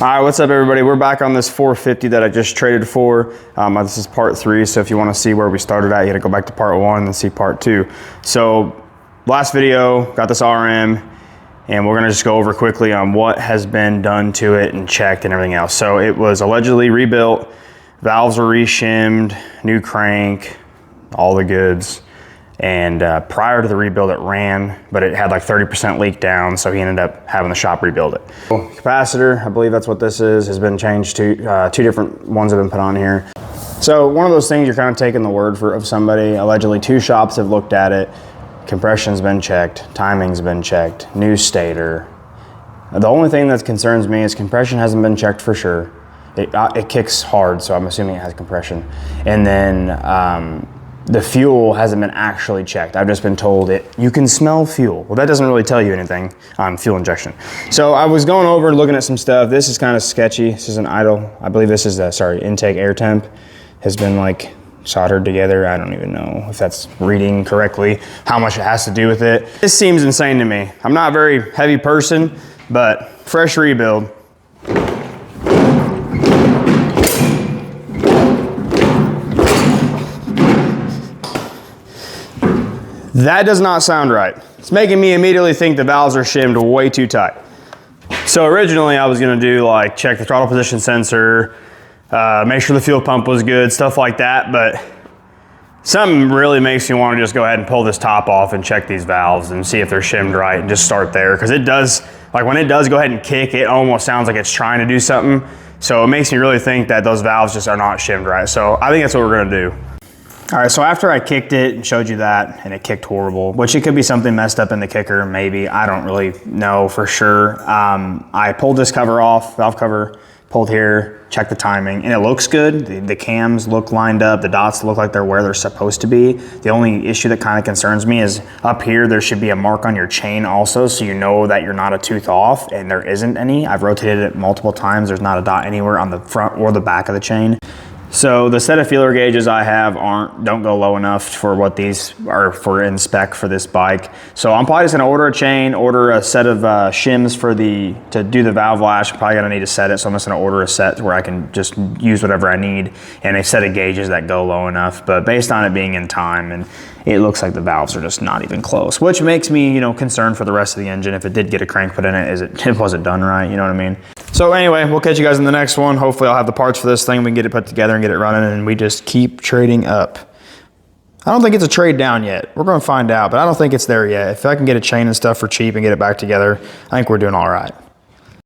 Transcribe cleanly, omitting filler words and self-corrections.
All right, what's up everybody? We're back on this 450 that I just traded for. This is part 3, so if you want to see where we started at, you gotta go back to part 1 and see part 2. So last video, got this RM, and we're gonna just go over quickly on what has been done to it and checked and everything else. So it was allegedly rebuilt, valves were re-shimmed, new crank, all the goods. And prior to the rebuild, it ran, but it had like 30% leak down, so he ended up having the shop rebuild it. Capacitor, I believe that's what this is, has been changed to, 2 different ones have been put on here. So one of those things you're kind of taking the word of somebody. Allegedly 2 shops have looked at it. Compression's been checked, timing's been checked, new stator. The only thing that concerns me is compression hasn't been checked for sure. It kicks hard, so I'm assuming it has compression. And then, the fuel hasn't been actually checked. I've just been told you can smell fuel. Well, that doesn't really tell you anything on fuel injection. So I was going over and looking at some stuff. This is kind of sketchy. This is an idle. I believe this is intake air temp has been like soldered together. I don't even know if that's reading correctly, how much it has to do with it. This seems insane to me. I'm not a very heavy person, but fresh rebuild. That does not sound right. It's making me immediately think the valves are shimmed way too tight. So originally I was gonna do like check the throttle position sensor, make sure the fuel pump was good, stuff like that, but something really makes me wanna just go ahead and pull this top off and check these valves and see if they're shimmed right and just start there. Cause it does, like when it does go ahead and kick, it almost sounds like it's trying to do something. So it makes me really think that those valves just are not shimmed right. So I think that's what we're gonna do. All right, so after I kicked it and showed you that, and it kicked horrible, which it could be something messed up in the kicker, maybe, I don't really know for sure. I pulled this cover off, valve cover, pulled here, checked the timing, and it looks good. The cams look lined up, the dots look like they're where they're supposed to be. The only issue that kind of concerns me is up here, there should be a mark on your chain also, so you know that you're not a tooth off, and there isn't any. I've rotated it multiple times. There's not a dot anywhere on the front or the back of the chain. So the set of feeler gauges I have don't go low enough for what these are for in spec for this bike. So I'm probably just gonna order a chain, order a set of shims to do the valve lash. I'm probably gonna need to set it, so I'm just gonna order a set where I can just use whatever I need and a set of gauges that go low enough. But based on it being in time, and it looks like the valves are just not even close, which makes me, concerned for the rest of the engine. If it did get a crank put in it, was it done right? You know what I mean? So anyway, we'll catch you guys in the next one. Hopefully I'll have the parts for this thing. We can get it put together and get it running, and we just keep trading up. I don't think it's a trade down yet. We're gonna find out, but I don't think it's there yet. If I can get a chain and stuff for cheap and get it back together, I think we're doing all right.